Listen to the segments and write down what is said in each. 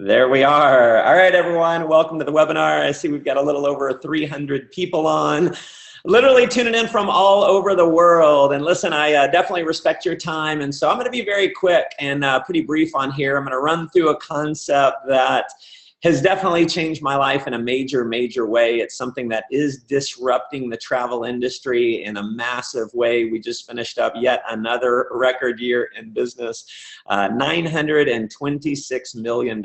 There we are. All right, everyone, welcome to the webinar. I see we've got a little over 300 people on, literally tuning in from all over the world. And listen, I definitely respect your time. And so I'm going to be very quick and pretty brief on here. I'm going to run through a concept that has definitely changed my life in a major way. It's something that is disrupting the travel industry in a massive way. We just finished up yet another record year in business, $926 million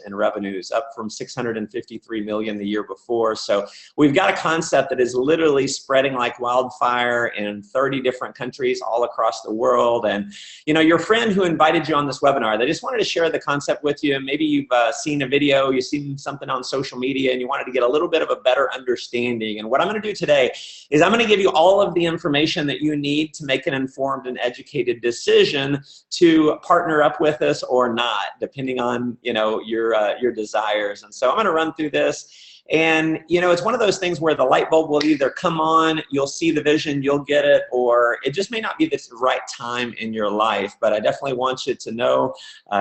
in revenues, up from $653 million the year before. So we've got a concept that is literally spreading like wildfire in 30 different countries all across the world. And you know, your friend who invited you on this webinar, they just wanted to share the concept with you. Maybe you've seen a video, you've seen something on social media, and you wanted to get a little bit of a better understanding. And what I'm going to do today is I'm going to give you all of the information that you need to make an informed and educated decision to partner up with us or not, depending on, you know, your desires. And so I'm going to run through this. And, you know, it's one of those things where the light bulb will either come on, you'll see the vision, you'll get it, or it just may not be the right time in your life. But I definitely want you to know,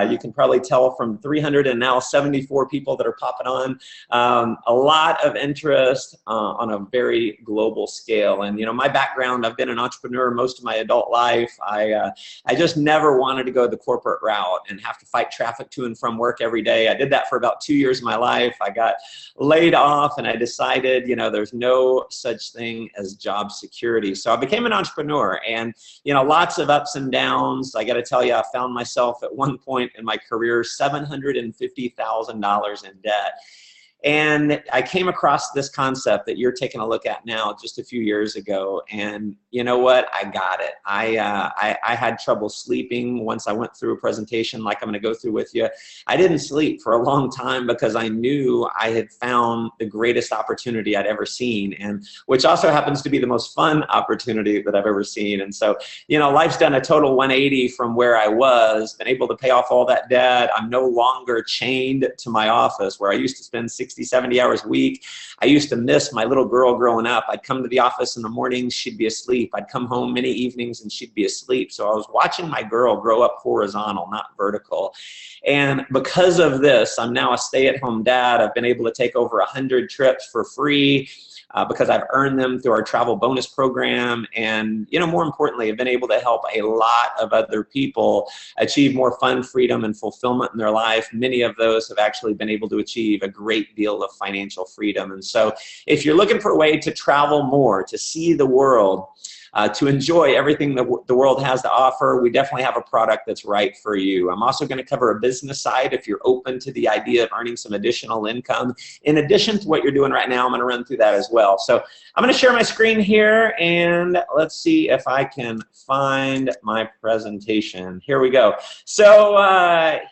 you can probably tell from 300 and now 74 people that are popping on, a lot of interest on a very global scale. And, you know, my background, I've been an entrepreneur most of my adult life. I just never wanted to go the corporate route and have to fight traffic to and from work every day. I did that for about 2 years of my life. I got laid off and I decided, you know, there's no such thing as job security. So I became an entrepreneur, and, you know, lots of ups and downs. I got to tell you, I found myself at one point in my career $750,000 in debt. And I came across this concept that you're taking a look at now just a few years ago. And you know what? I got it. I had trouble sleeping once I went through a presentation like I'm going to go through with you. I didn't sleep for a long time because I knew I had found the greatest opportunity I'd ever seen, and which also happens to be the most fun opportunity that I've ever seen. And so, you know, life's done a total 180 from where I was, been able to pay off all that debt. I'm no longer chained to my office where I used to spend 60, 70 hours a week. I used to miss my little girl growing up. I'd come to the office in the mornings, she'd be asleep. I'd come home many evenings and she'd be asleep. So I was watching my girl grow up horizontal, not vertical. And because of this, I'm now a stay-at-home dad. I've been able to take over 100 trips for free because I've earned them through our travel bonus program. And, you know, more importantly, I've been able to help a lot of other people achieve more fun, freedom, and fulfillment in their life. Many of those have actually been able to achieve a great deal of financial freedom. And so if you're looking for a way to travel more, to see the world, to enjoy everything that the world has to offer, we definitely have a product that's right for you. I'm also going to cover a business side if you're open to the idea of earning some additional income. In addition to what you're doing right now, I'm going to run through that as well. So I'm going to share my screen here, and let's see if I can find my presentation. Here we go. So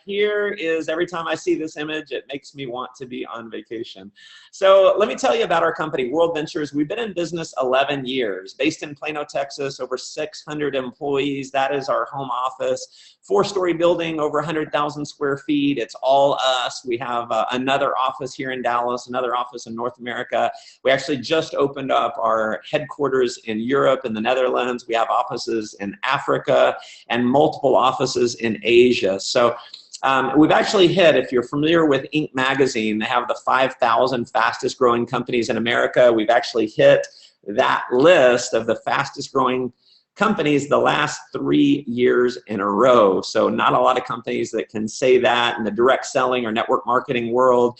here is, every time I see this image, it makes me want to be on vacation. So let me tell you about our company, World Ventures. We've been in business 11 years, based in Plano, Texas, over 600 employees. That is our home office. 4-story building, over 100,000 square feet. It's all us. We have another office here in Dallas, another office in North America. We actually just opened up our headquarters in Europe and the Netherlands. We have offices in Africa and multiple offices in Asia. So we've actually hit, if you're familiar with Inc. magazine, they have the 5,000 fastest growing companies in America. We've actually hit that list of the fastest growing companies the last 3 years in a row. So not a lot of companies that can say that in the direct selling or network marketing world.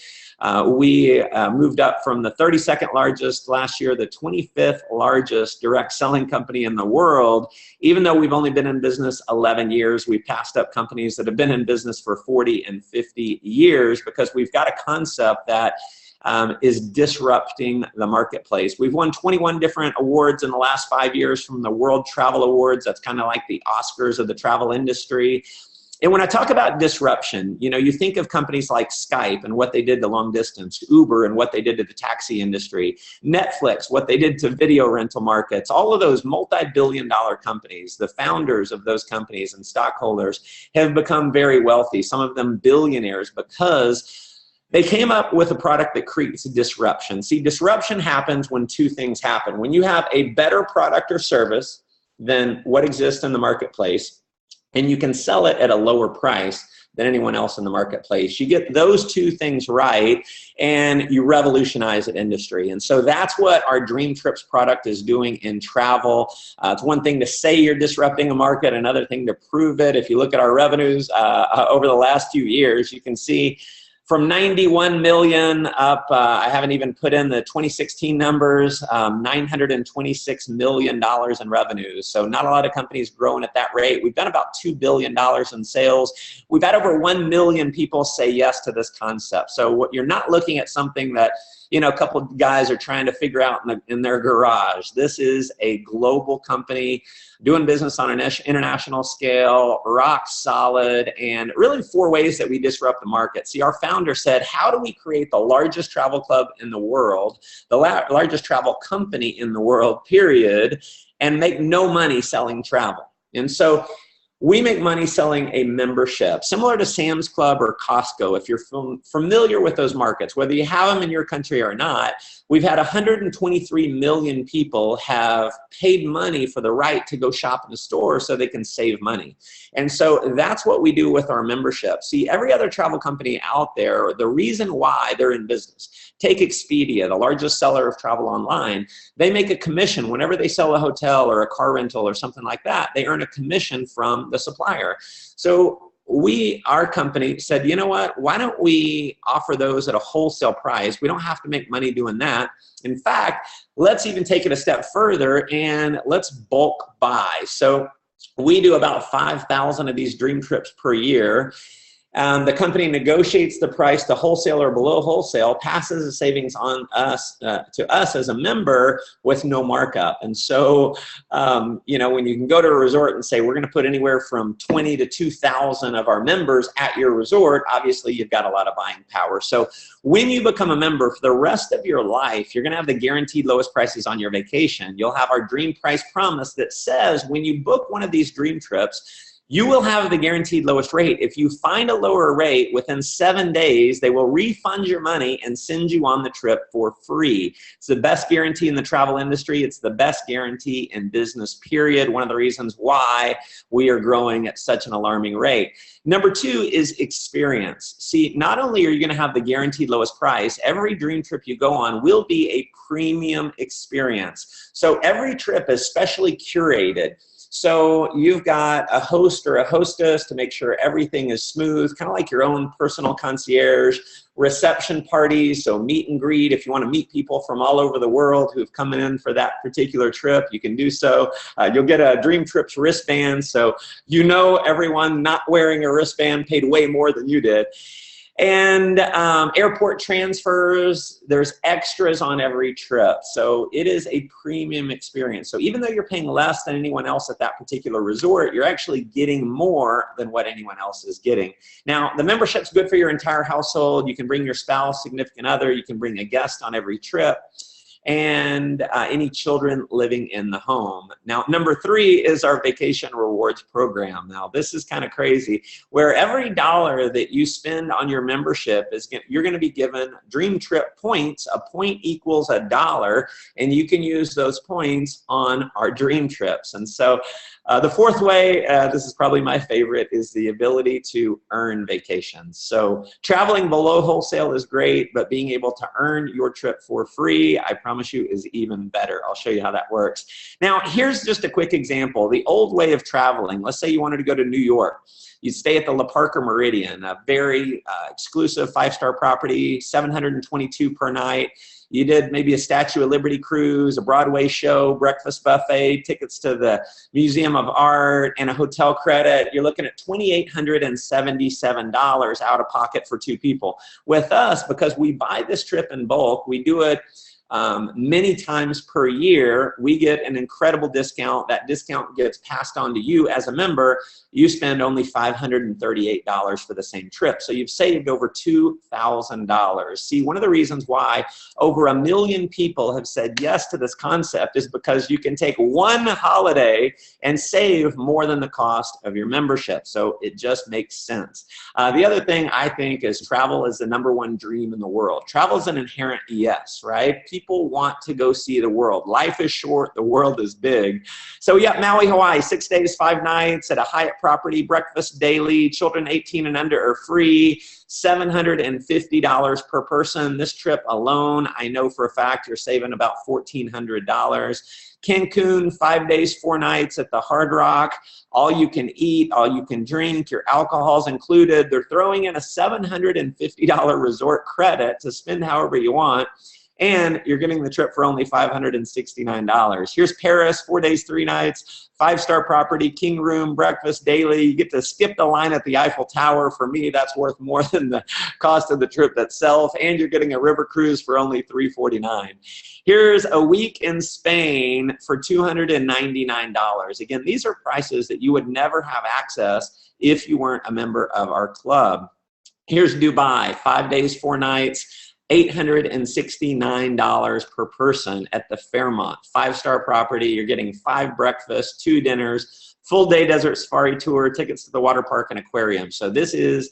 We moved up from the 32nd largest last year, the 25th largest direct selling company in the world. Even though we've only been in business 11 years, we passed up companies that have been in business for 40 and 50 years because we've got a concept that is disrupting the marketplace. We've won 21 different awards in the last 5 years from the World Travel Awards. That's kind of like the Oscars of the travel industry. And when I talk about disruption, you know, you think of companies like Skype and what they did to long distance, Uber and what they did to the taxi industry, Netflix, what they did to video rental markets, all of those multi-billion-dollar companies, the founders of those companies and stockholders have become very wealthy, some of them billionaires, because they came up with a product that creates disruption. See, disruption happens when two things happen. When you have a better product or service than what exists in the marketplace, and you can sell it at a lower price, than anyone else in the marketplace. You get those two things right, and you revolutionize an industry. And so that's what our Dream Trips product is doing in travel. It's one thing to say you're disrupting a market, another thing to prove it. If you look at our revenues over the last few years, you can see from 91 million up, I haven't even put in the 2016 numbers, $926 million in revenues. So not a lot of companies growing at that rate. We've done about $2 billion in sales. We've had over 1 million people say yes to this concept. So what you're not looking at something that, you know, a couple of guys are trying to figure out in their garage. This is a global company doing business on an international scale, rock solid, and really 4 ways that we disrupt the market. See, our founder said, how do we create the largest travel club in the world, the largest travel company in the world, period, and make no money selling travel? And so we make money selling a membership, similar to Sam's Club or Costco. If you're familiar with those markets, whether you have them in your country or not, we've had 123 million people have paid money for the right to go shop in the store so they can save money. And so that's what we do with our membership. See, every other travel company out there, the reason why they're in business, take Expedia, the largest seller of travel online, they make a commission whenever they sell a hotel or a car rental or something like that. They earn a commission from the supplier. So our company said, you know what, why don't we offer those at a wholesale price? We don't have to make money doing that. In fact, let's even take it a step further and let's bulk buy. So we do about 5,000 of these Dream Trips per year. The company negotiates the price to wholesale or below wholesale, passes the savings on us to us as a member with no markup. And so, you know, when you can go to a resort and say, we're going to put anywhere from 20 to 2,000 of our members at your resort, obviously you've got a lot of buying power. So when you become a member for the rest of your life, you're going to have the guaranteed lowest prices on your vacation. You'll have our Dream Price Promise that says when you book one of these Dream Trips, you will have the guaranteed lowest rate. If you find a lower rate within 7 days, they will refund your money and send you on the trip for free. It's the best guarantee in the travel industry. It's the best guarantee in business, period. One of the reasons why we are growing at such an alarming rate. Number 2 is experience. See, not only are you going to have the guaranteed lowest price, every Dream Trip you go on will be a premium experience. So every trip is specially curated. So you've got a host or a hostess to make sure everything is smooth, kind of like your own personal concierge, reception parties, so meet and greet. If you want to meet people from all over the world who've come in for that particular trip, you can do so. You'll get a Dream Trips wristband, so you know everyone not wearing a wristband paid way more than you did. And airport transfers, there's extras on every trip. So it is a premium experience. So even though you're paying less than anyone else at that particular resort, you're actually getting more than what anyone else is getting. Now, the membership's good for your entire household. You can bring your spouse, significant other. You can bring a guest on every trip. And any children living in the home. Now, number 3 is our vacation rewards program. Now, this is kind of crazy, where every dollar that you spend on your membership you're going to be given Dream Trip points. A point equals $1, and you can use those points on our Dream Trips. And so the 4th way, this is probably my favorite, is the ability to earn vacations. So traveling below wholesale is great, but being able to earn your trip for free, I promise you, is even better. I'll show you how that works. Now, here's just a quick example. The old way of traveling, let's say you wanted to go to New York. You'd stay at the La Parker Meridian, a very exclusive 5-star property, $722 per night. You did maybe a Statue of Liberty cruise, a Broadway show, breakfast buffet, tickets to the Museum of Art, and a hotel credit. You're looking at $2,877 out of pocket for 2 people. With us, because we buy this trip in bulk, we do it many times per year, we get an incredible discount. That discount gets passed on to you as a member. You spend only $538 for the same trip. So you've saved over $2,000. See, one of the reasons why over 1 million people have said yes to this concept is because you can take one holiday and save more than the cost of your membership. So it just makes sense. The other thing I think is travel is the #1 dream in the world. Travel is an inherent yes, right? People people want to go see the world. Life is short, the world is big. So yeah, Maui, Hawaii, 6 days, 5 nights at a Hyatt property, breakfast daily, children 18 and under are free, $750 per person. This trip alone, I know for a fact you're saving about $1,400. Cancun, 5 days, 4 nights at the Hard Rock, all you can eat, all you can drink, your alcohol's included. They're throwing in a $750 resort credit to spend however you want, and you're getting the trip for only $569. Here's Paris, 4 days, 3 nights, 5-star property, king room, breakfast daily. You get to skip the line at the Eiffel Tower. For me, that's worth more than the cost of the trip itself, and you're getting a river cruise for only $349. Here's a week in Spain for $299. Again, these are prices that you would never have access if you weren't a member of our club. Here's Dubai, 5 days, 4 nights, $869 per person at the Fairmont. 5-star property, you're getting 5 breakfasts, 2 dinners, full day desert safari tour, tickets to the water park and aquarium. So this is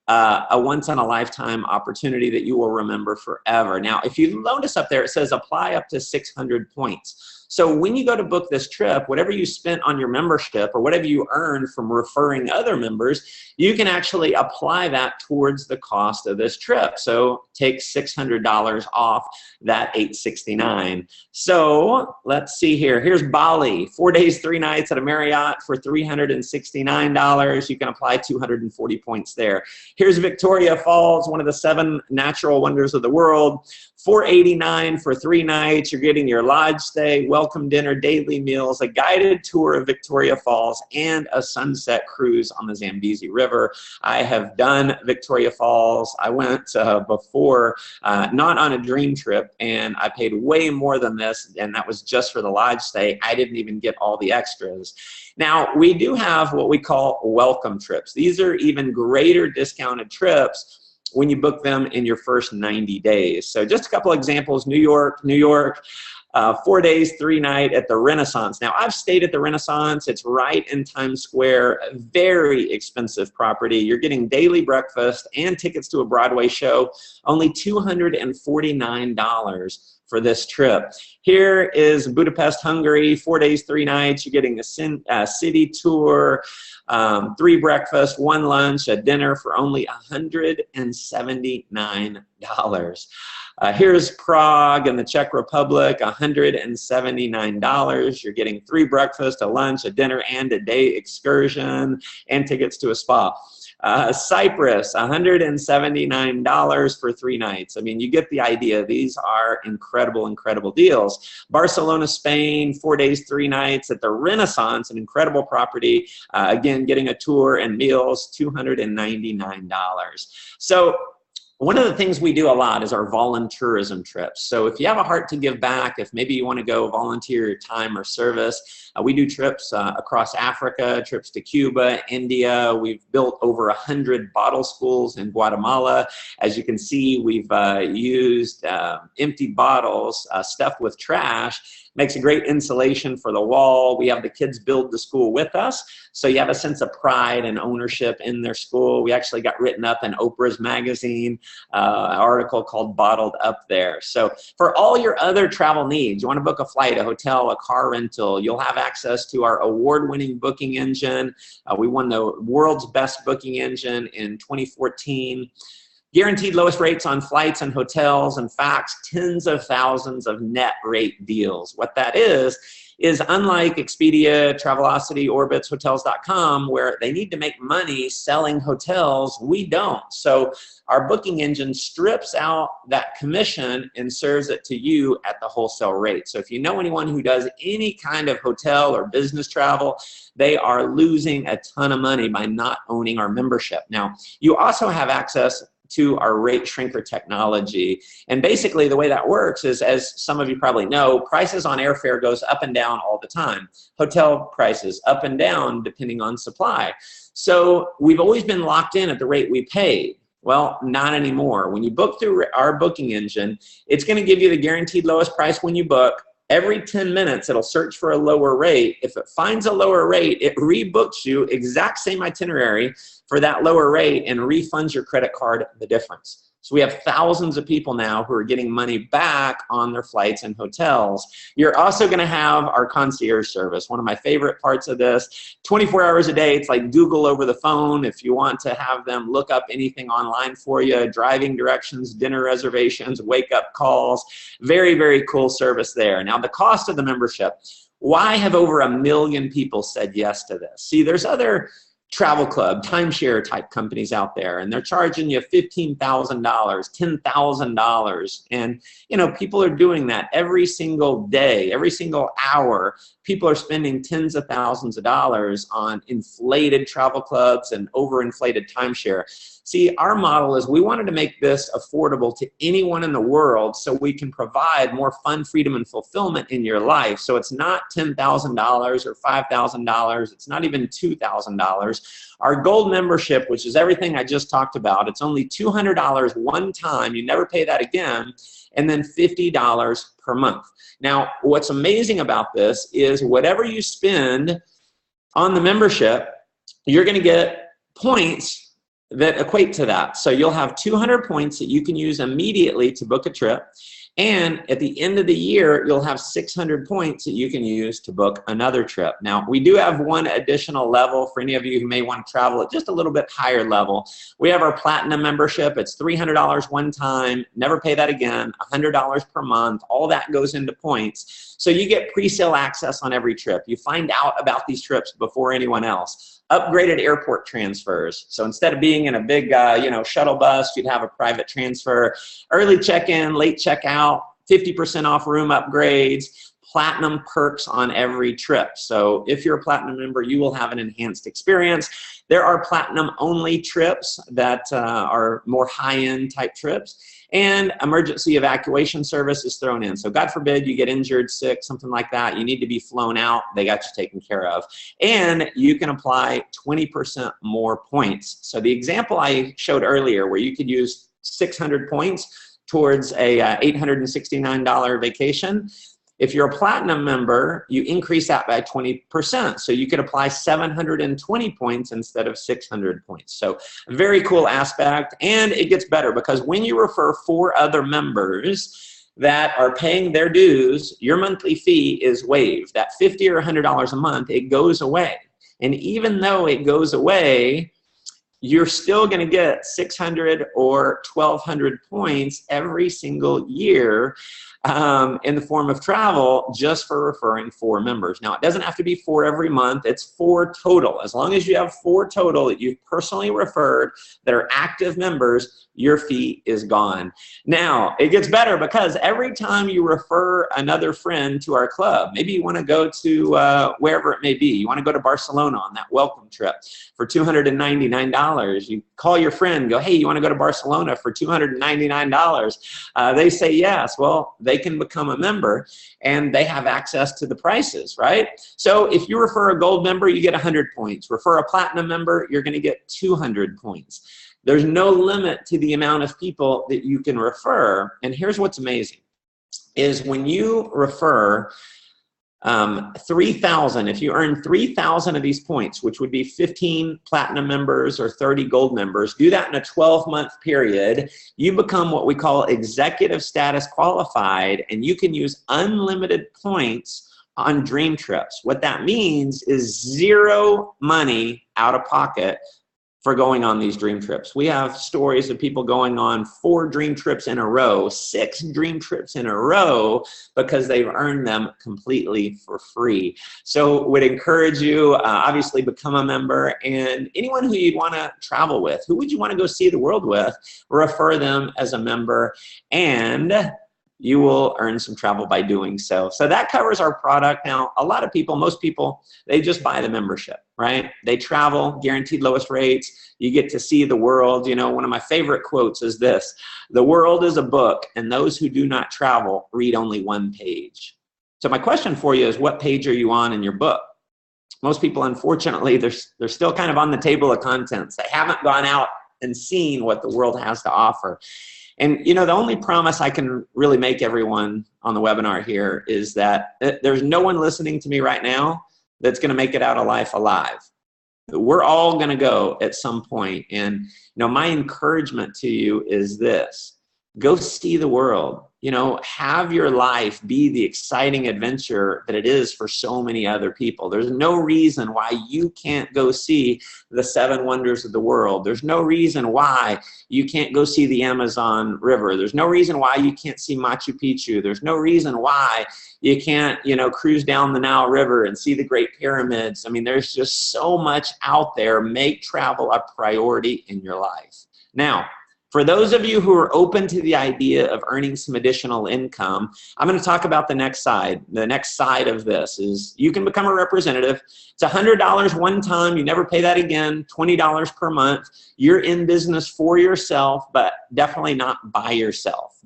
a once-in-a-lifetime opportunity that you will remember forever. Now, if you notice up there, it says apply up to 600 points. So when you go to book this trip, whatever you spent on your membership or whatever you earned from referring other members, you can actually apply that towards the cost of this trip. So take $600 off that $869. So let's see here. Here's Bali, 4 days, 3 nights at a Marriott for $369. You can apply 240 points there. Here's Victoria Falls, one of the 7 natural wonders of the world. $489 for 3 nights. You're getting your lodge stay, welcome dinner, daily meals, a guided tour of Victoria Falls, and a sunset cruise on the Zambezi River. I have done Victoria Falls. I went before, not on a dream trip, and I paid way more than this, and that was just for the lodge stay. I didn't even get all the extras. Now, we do have what we call welcome trips. These are even greater discounted trips when you book them in your first 90 days. So just a couple examples. New York, 4 days, 3 nights at the Renaissance. Now, I've stayed at the Renaissance. It's right in Times Square, a very expensive property. You're getting daily breakfast and tickets to a Broadway show, only $249 for this trip. Here is Budapest, Hungary, 4 days, 3 nights. You're getting a city tour, 3 breakfasts, 1 lunch, a dinner for only $179. Here's Prague in the Czech Republic, $179. You're getting 3 breakfasts, a lunch, a dinner, and a day excursion, and tickets to a spa. Cyprus, $179 for 3 nights. I mean, you get the idea. These are incredible, incredible deals. Barcelona, Spain, 4 days, 3 nights at the Renaissance, an incredible property. Again, getting a tour and meals, $299. So one of the things we do a lot is our volunteerism trips. So if you have a heart to give back, if maybe you want to go volunteer your time or service, we do trips across Africa, trips to Cuba, India. We've built over 100 bottle schools in Guatemala. As you can see, we've used empty bottles stuffed with trash. Makes a great insulation for the wall. We have the kids build the school with us, so you have a sense of pride and ownership in their school. We actually got written up in Oprah's magazine, an article called Bottled Up there. So for all your other travel needs, you want to book a flight, a hotel, a car rental, you'll have access to our award-winning booking engine. We won the world's best booking engine in 2014. Guaranteed lowest rates on flights and hotels. In fact, tens of thousands of net rate deals. What that is unlike Expedia, Travelocity, Orbitz, Hotels.com, where they need to make money selling hotels, we don't. So our booking engine strips out that commission and serves it to you at the wholesale rate. So if you know anyone who does any kind of hotel or business travel, they are losing a ton of money by not owning our membership. Now, you also have access to our rate shrinker technology. And basically the way that works is, as some of you probably know, prices on airfare goes up and down all the time. Hotel prices up and down depending on supply. So we've always been locked in at the rate we paid. Well, not anymore. When you book through our booking engine, it's going to give you the guaranteed lowest price when you book. Every 10 minutes, it'll search for a lower rate. If it finds a lower rate, it rebooks you exact same itinerary for that lower rate and refunds your credit card the difference. So we have thousands of people now who are getting money back on their flights and hotels. You're also going to have our concierge service. One of my favorite parts of this, 24 hours a day, it's like Google over the phone. If you want to have them look up anything online for you, driving directions, dinner reservations, wake up calls, very, very cool service there. Now the cost of the membership, why have over 1 million people said yes to this? See, there's other travel club, timeshare type companies out there, and they're charging you $15,000, $10,000. And, you know, people are doing that every single day, every single hour. People are spending tens of thousands of dollars on inflated travel clubs and overinflated timeshare. See, our model is we wanted to make this affordable to anyone in the world so we can provide more fun, freedom, and fulfillment in your life. So it's not $10,000 or $5,000. It's not even $2,000. Our gold membership, which is everything I just talked about, it's only $200 one time. You never pay that again. And then $50 per month. Now, what's amazing about this is whatever you spend on the membership, you're going to get points that equate to that. So you'll have 200 points that you can use immediately to book a trip. And at the end of the year, you'll have 600 points that you can use to book another trip. Now, we do have one additional level for any of you who may want to travel at just a little bit higher level. We have our platinum membership. It's $300 one time, never pay that again, $100 per month. All that goes into points. So you get pre-sale access on every trip. You find out about these trips before anyone else. Upgraded airport transfers. So instead of being in a big, shuttle bus, you'd have a private transfer. Early check-in, late check-out, 50% off room upgrades, platinum perks on every trip. So if you're a platinum member, you will have an enhanced experience. There are platinum-only trips that are more high-end type trips. And emergency evacuation service is thrown in. So God forbid you get injured, sick, something like that. You need to be flown out. They got you taken care of. And you can apply 20% more points. So the example I showed earlier where you could use 600 points towards a $869 vacation, if you're a platinum member, you increase that by 20%. So you could apply 720 points instead of 600 points. So a very cool aspect. And it gets better because when you refer 4 other members that are paying their dues, your monthly fee is waived. That $50 or $100 a month, it goes away. And even though it goes away, you're still going to get 600 or 1,200 points every single year in the form of travel just for referring 4 members. Now, it doesn't have to be 4 every month. It's 4 total. As long as you have 4 total that you've personally referred that are active members, your fee is gone. Now, it gets better because every time you refer another friend to our club, maybe you want to go to wherever it may be. You want to go to Barcelona on that welcome trip for $299. You call your friend, go, hey, you want to go to Barcelona for $299? They say yes. Well, they can become a member and they have access to the prices, right? So if you refer a gold member, you get 100 points. Refer a platinum member, you're going to get 200 points. There's no limit to the amount of people that you can refer. And here's what's amazing is when you refer 3,000, if you earn 3,000 of these points, which would be 15 platinum members or 30 gold members, do that in a 12-month period, you become what we call executive status qualified, and you can use unlimited points on dream trips. What that means is 0 money out of pocket for going on these dream trips. We have stories of people going on 4 dream trips in a row, 6 dream trips in a row because they've earned them completely for free. So would encourage you, obviously become a member, and anyone who you'd want to travel with, who would you want to go see the world with, refer them as a member, and you will earn some travel by doing so. So that covers our product. Now, a lot of people, most people, they just buy the membership, right? They travel, guaranteed lowest rates. You get to see the world. You know, one of my favorite quotes is this: the world is a book, and those who do not travel read only 1 page. So my question for you is, what page are you on in your book? Most people, unfortunately, they're still kind of on the table of contents. They haven't gone out and seen what the world has to offer. And, you know, the only promise I can really make everyone on the webinar here is that there's no one listening to me right now that's going to make it out of life alive. We're all going to go at some point. And, you know, my encouragement to you is this: go see the world. You know, have your life be the exciting adventure that it is for so many other people. There's no reason why you can't go see the 7 wonders of the world. There's no reason why you can't go see the Amazon River. There's no reason why you can't see Machu Picchu. There's no reason why you can't, you know, cruise down the Nile River and see the Great Pyramids. I mean, there's just so much out there. Make travel a priority in your life. Now, for those of you who are open to the idea of earning some additional income, I'm going to talk about the next side. The next side of this is you can become a representative. It's $100 one time. You never pay that again, $20 per month. You're in business for yourself, but definitely not by yourself.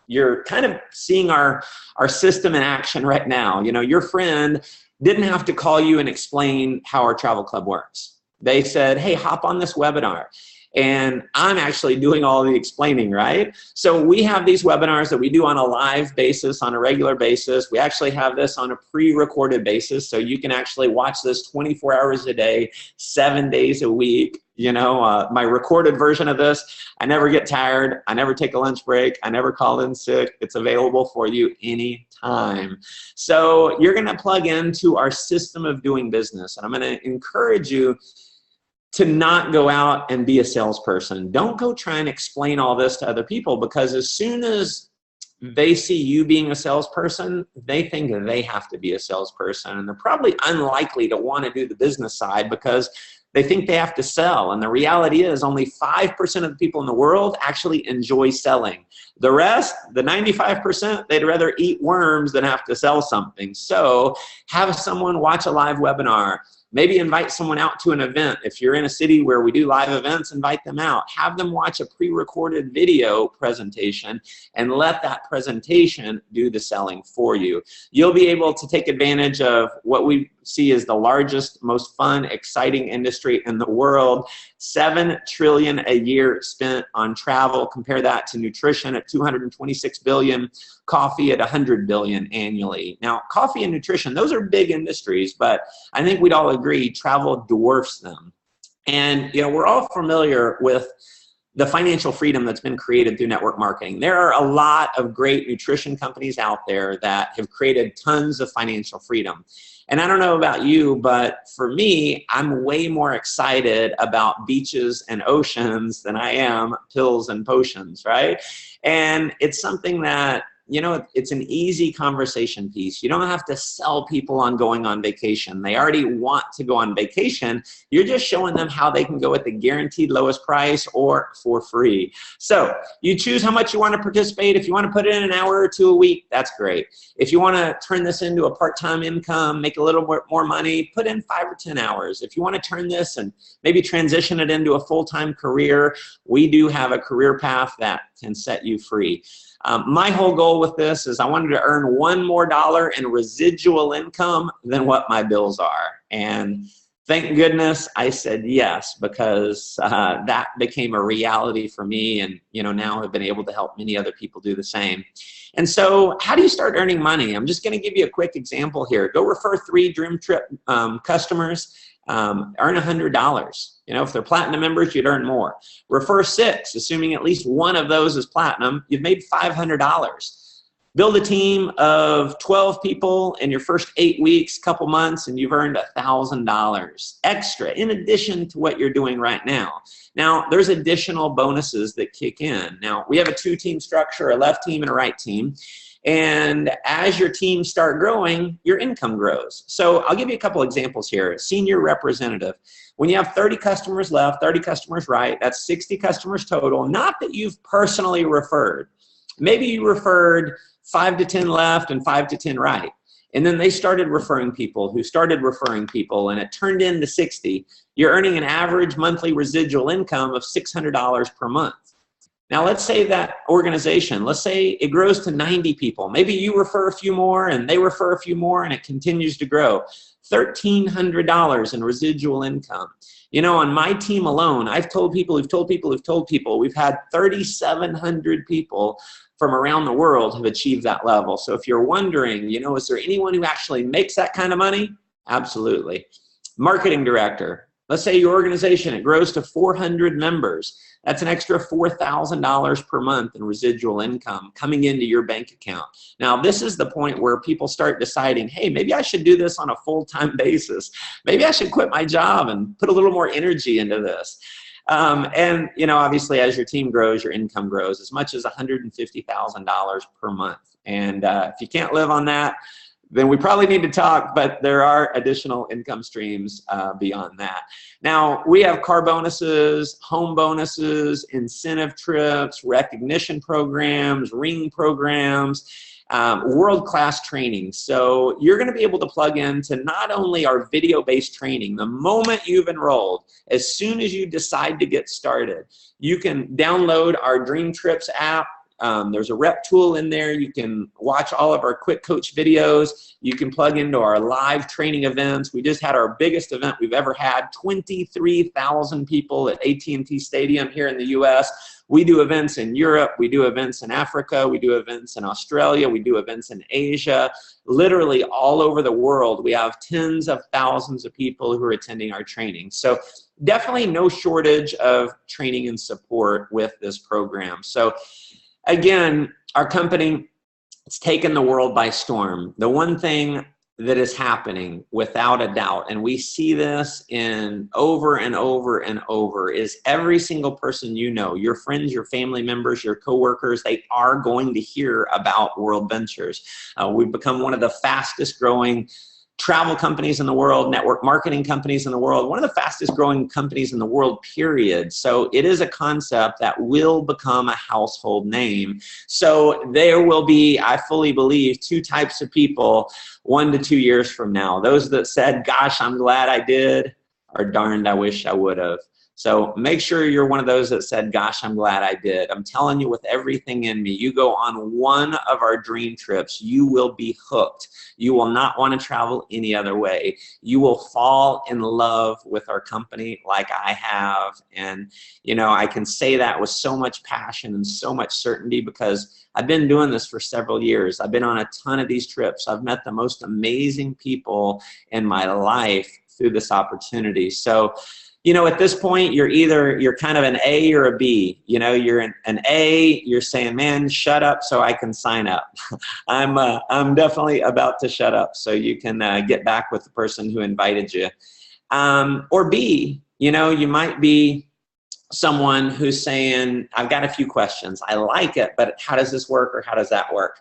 You're kind of seeing our system in action right now. You know, your friend didn't have to call you and explain how our travel club works. They said, hey, hop on this webinar. And I'm actually doing all the explaining, right? So we have these webinars that we do on a live basis, on a regular basis. We actually have this on a pre-recorded basis, so you can actually watch this 24 hours a day, 7 days a week. You know, my recorded version of this, I never get tired. I never take a lunch break. I never call in sick. It's available for you anytime. So you're going to plug into our system of doing business. And I'm going to encourage you to not go out and be a salesperson. Don't go try and explain all this to other people, because as soon as they see you being a salesperson, they think that they have to be a salesperson. And they're probably unlikely to want to do the business side because they think they have to sell. And the reality is only 5% of the people in the world actually enjoy selling. The rest, the 95%, they'd rather eat worms than have to sell something. So have someone watch a live webinar. Maybe invite someone out to an event. If you're in a city where we do live events, invite them out. Have them watch a pre-recorded video presentation and let that presentation do the selling for you. You'll be able to take advantage of what we see as the largest, most fun, exciting industry in the world. $7 trillion a year spent on travel. Compare that to nutrition at $226 billion, coffee at $100 billion annually. Now, coffee and nutrition, those are big industries, but I think we'd all agree travel dwarfs them. And, you know, we're all familiar with the financial freedom that's been created through network marketing. There are a lot of great nutrition companies out there that have created tons of financial freedom. And I don't know about you, but for me, I'm way more excited about beaches and oceans than I am pills and potions, right? And it's something that, you know, it's an easy conversation piece. You don't have to sell people on going on vacation. They already want to go on vacation. You're just showing them how they can go at the guaranteed lowest price or for free. So you choose how much you want to participate. If you want to put in an hour or two a week, that's great. If you want to turn this into a part-time income, make a little bit more money, put in 5 or 10 hours. If you want to turn this and maybe transition it into a full-time career, we do have a career path that can set you free. My whole goal with this is I wanted to earn $1 more in residual income than what my bills are. And thank goodness I said yes, because that became a reality for me, and, you know, now have been able to help many other people do the same. And so how do you start earning money? I'm just going to give you a quick example here. Go refer 3 Dream Trip customers. Earn $100. You know, if they're platinum members, you'd earn more. Refer 6, assuming at least one of those is platinum, you've made $500. Build a team of 12 people in your first 8 weeks, couple months, and you've earned $1,000 extra in addition to what you're doing right now. Now, there's additional bonuses that kick in. Now, we have a 2-team structure, a left team and a right team. And as your teams start growing, your income grows. So I'll give you a couple examples here. Senior representative. When you have 30 customers left, 30 customers right, that's 60 customers total. Not that you've personally referred. Maybe you referred 5 to 10 left and 5 to 10 right. And then they started referring people who started referring people, and it turned into 60. You're earning an average monthly residual income of $600 per month. Now, let's say that organization, let's say it grows to 90 people. Maybe you refer a few more and they refer a few more, and it continues to grow. $1,300 in residual income. You know, on my team alone, I've told people who've told people who've told people, we've had 3,700 people from around the world have achieved that level. So if you're wondering, you know, is there anyone who actually makes that kind of money? Absolutely. Marketing director. Let's say your organization, it grows to 400 members. That's an extra $4,000 per month in residual income coming into your bank account. Now, this is the point where people start deciding, hey, maybe I should do this on a full-time basis. Maybe I should quit my job and put a little more energy into this. And, you know, obviously, as your team grows, your income grows as much as $150,000 per month. And if you can't live on that, then we probably need to talk, but there are additional income streams beyond that. Now, we have car bonuses, home bonuses, incentive trips, recognition programs, ring programs, world-class training. So you're going to be able to plug into not only our video-based training, the moment you've enrolled, as soon as you decide to get started, you can download our Dream Trips app. There's a rep tool in there. You can watch all of our quick coach videos. You can plug into our live training events. We just had our biggest event we've ever had, 23,000 people at AT&T Stadium here in the US. We do events in Europe. We do events in Africa. We do events in Australia. We do events in Asia. Literally all over the world, we have tens of thousands of people who are attending our training. So definitely no shortage of training and support with this program. So again, our company, it's taken the world by storm. The one thing that is happening without a doubt, and we see this in over and over and over, is every single person you know, your friends, your family members, your coworkers, they are going to hear about World Ventures. We've become one of the fastest growing travel companies in the world, network marketing companies in the world, one of the fastest growing companies in the world, period. So it is a concept that will become a household name. So there will be, I fully believe, two types of people 1 to 2 years from now. Those that said, gosh, I'm glad I did, or darned, I wish I would have. So make sure you're one of those that said, gosh, I'm glad I did. I'm telling you with everything in me, you go on one of our dream trips, you will be hooked. You will not want to travel any other way. You will fall in love with our company like I have. And, you know, I can say that with so much passion and so much certainty because I've been doing this for several years. I've been on a ton of these trips. I've met the most amazing people in my life through this opportunity. So, you know, at this point, you're kind of an A or a B. You know, you're an A, you're saying, man, shut up so I can sign up. I'm definitely about to shut up so you can get back with the person who invited you. Or B, you know, you might be someone who's saying, I've got a few questions. I like it, but how does this work or how does that work?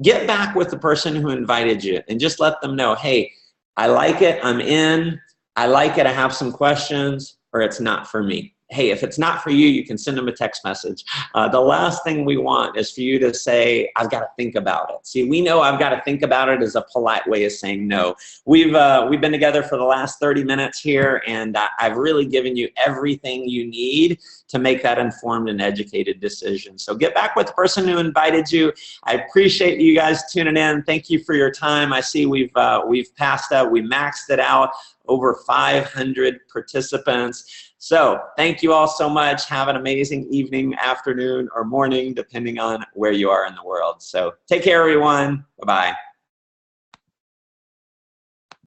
Get back with the person who invited you and just let them know, hey, I like it, I'm in. I like it, I have some questions, or it's not for me. Hey, if it's not for you, you can send them a text message. The last thing we want is for you to say, I've got to think about it. See, we know I've got to think about it is a polite way of saying no. We've been together for the last 30 minutes here, and I've really given you everything you need to make that informed and educated decision. So get back with the person who invited you. I appreciate you guys tuning in. Thank you for your time. I see we've passed out, we maxed it out, over 500 participants. So thank you all so much. Have an amazing evening, afternoon, or morning, depending on where you are in the world. So take care, everyone. Bye-bye.